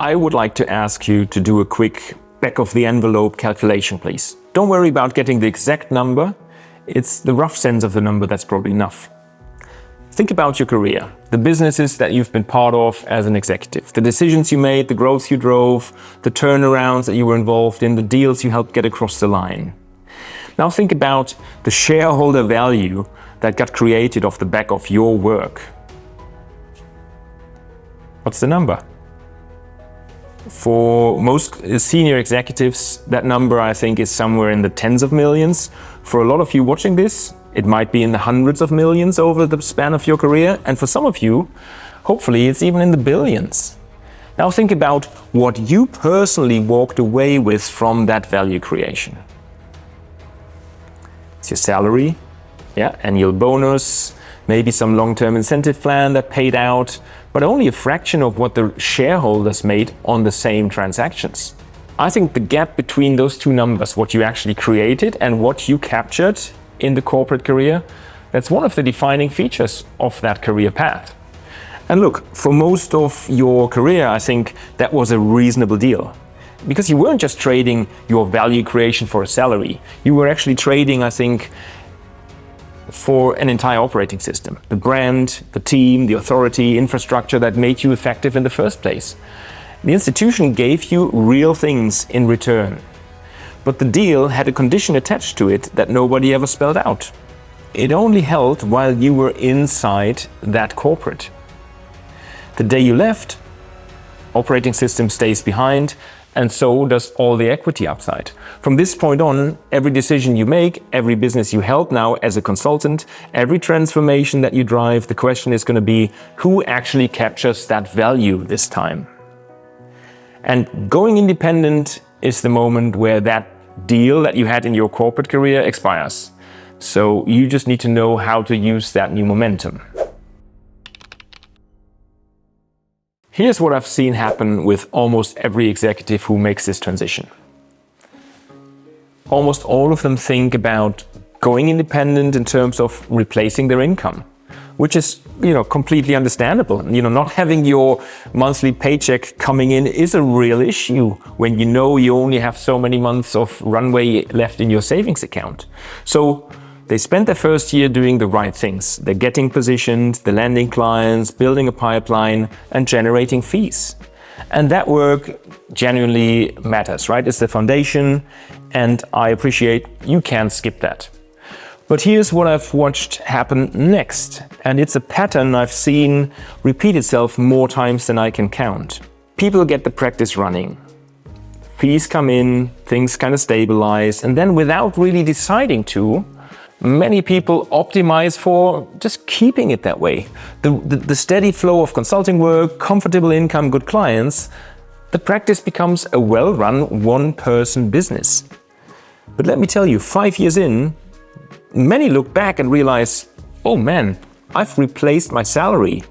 I would like to ask you to do a quick back of the envelope calculation, please. Don't worry about getting the exact number. It's the rough sense of the number that's probably enough. Think about your career, the businesses that you've been part of as an executive, the decisions you made, the growth you drove, the turnarounds that you were involved in, the deals you helped get across the line. Now think about the shareholder value that got created off the back of your work. What's the number? For most senior executives, that number I think is somewhere in the tens of millions. For a lot of you watching this, it might be in the hundreds of millions over the span of your career. And for some of you, hopefully it's even in the billions. Now think about what you personally walked away with from that value creation. It's your salary, annual bonus, maybe some long-term incentive plan that paid out, but only a fraction of what the shareholders made on the same transactions. I think the gap between those two numbers, what you actually created and what you captured in the corporate career, that's one of the defining features of that career path. And look, for most of your career, I think that was a reasonable deal. Because you weren't just trading your value creation for a salary. You were actually trading, I think, for an entire operating system. The brand, the team, the authority, infrastructure that made you effective in the first place. The institution gave you real things in return. But the deal had a condition attached to it that nobody ever spelled out. It only held while you were inside that corporate. The day you left, operating system stays behind, and so does all the equity upside. From this point on, every decision you make, every business you help now as a consultant, every transformation that you drive, the question is going to be who actually captures that value this time. And going independent is the moment where that deal that you had in your corporate career expires. So you just need to know how to use that new momentum. Here's what I've seen happen with almost every executive who makes this transition. Almost all of them think about going independent in terms of replacing their income, which is, completely understandable. Not having your monthly paycheck coming in is a real issue when you only have so many months of runway left in your savings account. So they spent their first year doing the right things. They're getting positioned, they're landing clients, building a pipeline, and generating fees. And that work genuinely matters, right? It's the foundation, and I appreciate you can't skip that. But here's what I've watched happen next, and it's a pattern I've seen repeat itself more times than I can count. People get the practice running. Fees come in, things kind of stabilize, and then without really deciding to, many people optimize for just keeping it that way. The steady flow of consulting work, comfortable income, good clients, the practice becomes a well-run one-person business. But let me tell you, 5 years in, many look back and realize, oh man, I've replaced my salary.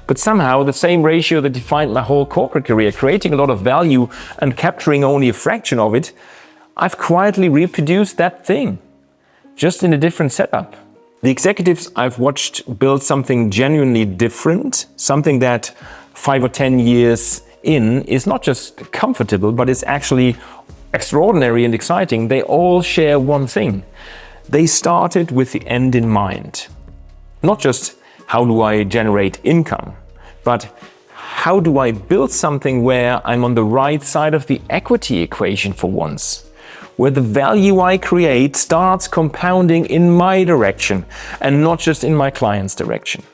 But somehow the same ratio that defined my whole corporate career, creating a lot of value and capturing only a fraction of it, I've quietly reproduced that thing, just in a different setup. The executives I've watched build something genuinely different, something that 5 or 10 years in is not just comfortable, but it's actually extraordinary and exciting. They all share one thing. They started with the end in mind. Not just how do I generate income, but how do I build something where I'm on the right side of the equity equation for once, where the value I create starts compounding in my direction and not just in my client's direction.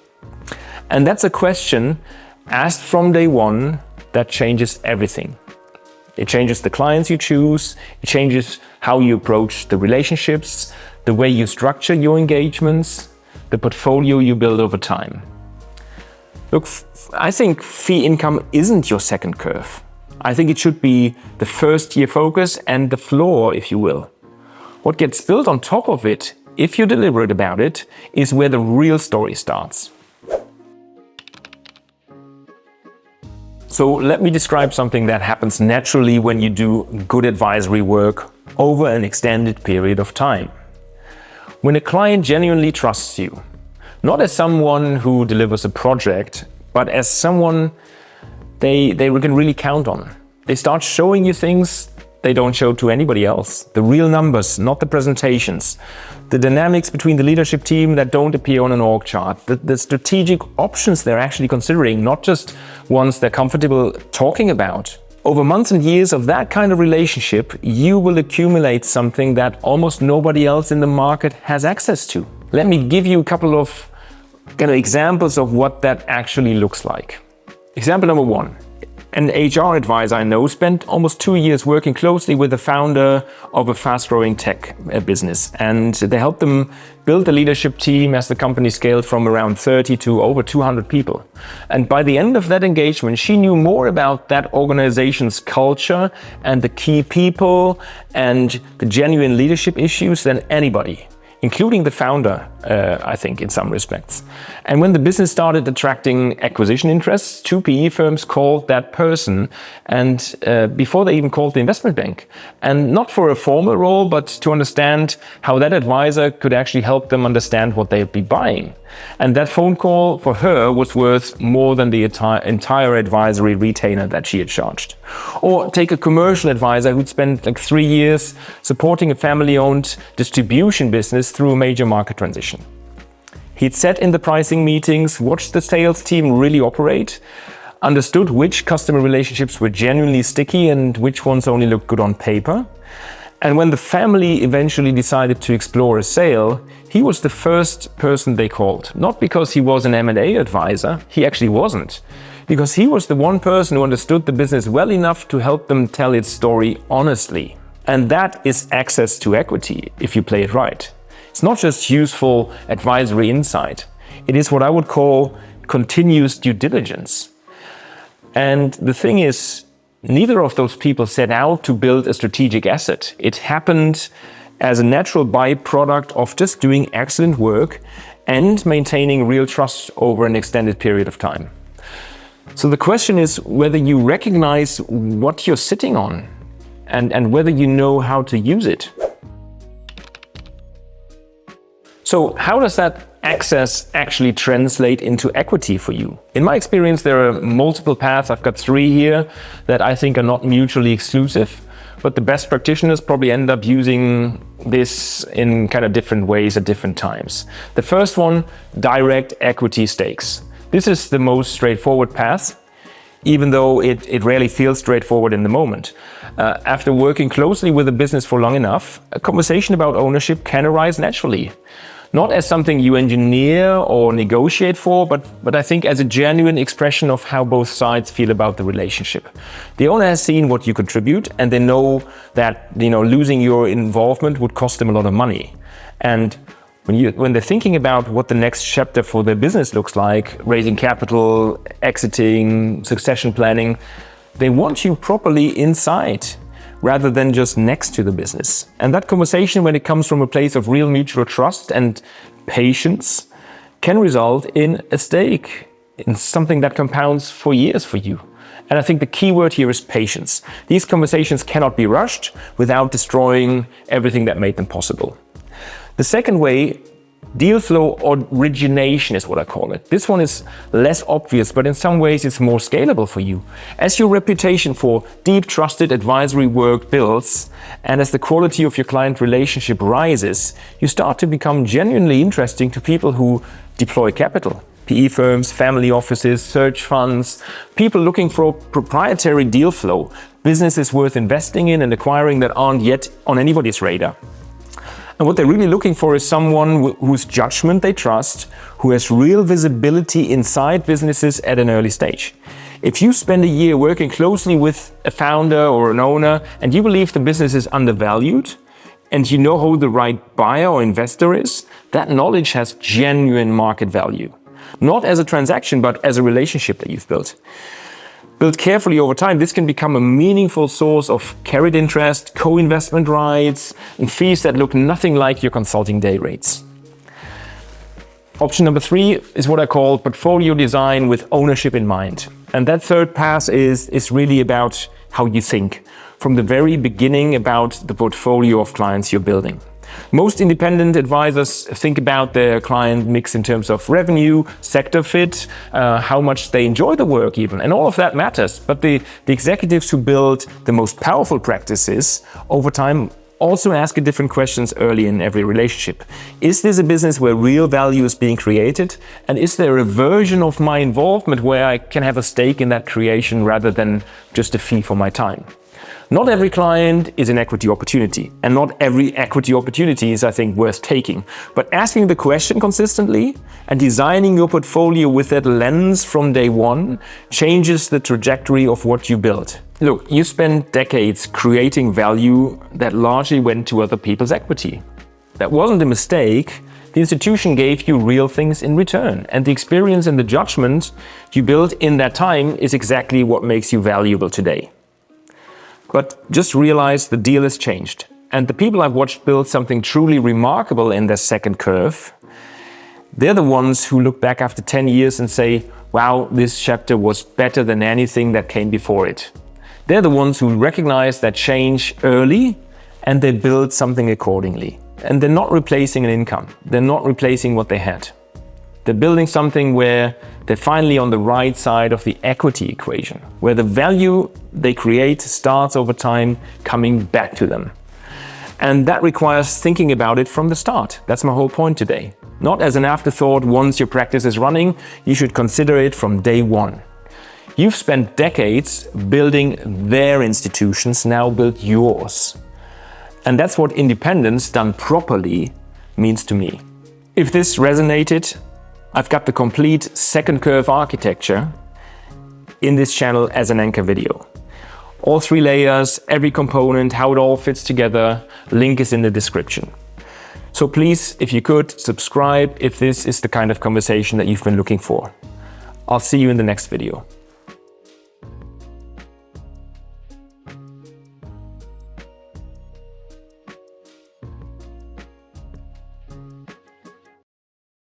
And that's a question asked from day one that changes everything. It changes the clients you choose, it changes how you approach the relationships, the way you structure your engagements, the portfolio you build over time. Look, I think fee income isn't your second curve. I think it should be the first year focus and the floor, if you will. What gets built on top of it, if you're deliberate about it, is where the real story starts. So let me describe something that happens naturally when you do good advisory work over an extended period of time. When a client genuinely trusts you, not as someone who delivers a project, but as someone they can really count on. They start showing you things they don't show to anybody else. The real numbers, not the presentations. The dynamics between the leadership team that don't appear on an org chart. The strategic options they're actually considering, not just ones they're comfortable talking about. Over months and years of that kind of relationship, you will accumulate something that almost nobody else in the market has access to. Let me give you a couple of examples of what that actually looks like. Example number one. An HR advisor I know spent almost 2 years working closely with the founder of a fast-growing tech business, and they helped them build the leadership team as the company scaled from around 30 to over 200 people. And by the end of that engagement, she knew more about that organization's culture and the key people and the genuine leadership issues than anybody, including the founder, I think, in some respects. And when the business started attracting acquisition interests, 2 PE firms called that person, and before they even called the investment bank. And not for a formal role, but to understand how that advisor could actually help them understand what they'd be buying. And that phone call for her was worth more than the entire advisory retainer that she had charged. Or take a commercial advisor who'd spent 3 years supporting a family-owned distribution business through a major market transition. He'd sat in the pricing meetings, watched the sales team really operate, understood which customer relationships were genuinely sticky and which ones only looked good on paper. And when the family eventually decided to explore a sale, he was the first person they called. Not because he was an M&A advisor, he actually wasn't. Because he was the one person who understood the business well enough to help them tell its story honestly. And that is access to equity, if you play it right. It's not just useful advisory insight. It is what I would call continuous due diligence. And the thing is, neither of those people set out to build a strategic asset. It happened as a natural byproduct of just doing excellent work and maintaining real trust over an extended period of time. So the question is whether you recognize what you're sitting on and whether you know how to use it. So how does that access actually translate into equity for you? In my experience, there are multiple paths. I've got 3 here that I think are not mutually exclusive, but the best practitioners probably end up using this in kind of different ways at different times. The first one, direct equity stakes. This is the most straightforward path, even though it rarely feels straightforward in the moment. After working closely with a business for long enough, a conversation about ownership can arise naturally. Not as something you engineer or negotiate for, but I think as a genuine expression of how both sides feel about the relationship. The owner has seen what you contribute, and they know that losing your involvement would cost them a lot of money. And when they're thinking about what the next chapter for their business looks like, raising capital, exiting, succession planning, they want you properly inside, rather than just next to the business. And that conversation, when it comes from a place of real mutual trust and patience, can result in a stake, in something that compounds for years for you. And I think the key word here is patience. These conversations cannot be rushed without destroying everything that made them possible. The second way, deal flow origination is what I call it. This one is less obvious, but in some ways it's more scalable for you. As your reputation for deep, trusted advisory work builds, and as the quality of your client relationship rises, you start to become genuinely interesting to people who deploy capital. PE firms, family offices, search funds, people looking for proprietary deal flow, businesses worth investing in and acquiring that aren't yet on anybody's radar. And what they're really looking for is someone whose judgment they trust, who has real visibility inside businesses at an early stage. If you spend a year working closely with a founder or an owner and you believe the business is undervalued and you know who the right buyer or investor is, that knowledge has genuine market value. Not as a transaction, but as a relationship that you've built. Built carefully over time, this can become a meaningful source of carried interest, co-investment rights, and fees that look nothing like your consulting day rates. Option number 3 is what I call portfolio design with ownership in mind. And that third path is really about how you think from the very beginning about the portfolio of clients you're building. Most independent advisors think about their client mix in terms of revenue, sector fit, how much they enjoy the work even, and all of that matters. But the executives who build the most powerful practices over time also ask different questions early in every relationship. Is this a business where real value is being created? And is there a version of my involvement where I can have a stake in that creation rather than just a fee for my time? Not every client is an equity opportunity, and not every equity opportunity is, I think, worth taking. But asking the question consistently and designing your portfolio with that lens from day one changes the trajectory of what you build. Look, you spent decades creating value that largely went to other people's equity. That wasn't a mistake. The institution gave you real things in return, and the experience and the judgment you built in that time is exactly what makes you valuable today. But just realize the deal has changed. And the people I've watched build something truly remarkable in their second curve, they're the ones who look back after 10 years and say, wow, this chapter was better than anything that came before it. They're the ones who recognize that change early and they build something accordingly. And they're not replacing an income. They're not replacing what they had. They're building something where they're finally on the right side of the equity equation, where the value they create starts over time coming back to them. And that requires thinking about it from the start. That's my whole point today. Not as an afterthought once your practice is running, you should consider it from day one. You've spent decades building their institutions, now build yours. And that's what independence done properly means to me. If this resonated, I've got the complete second curve architecture in this channel as an anchor video. All 3 layers, every component, how it all fits together, link is in the description. So please, if you could, subscribe if this is the kind of conversation that you've been looking for. I'll see you in the next video.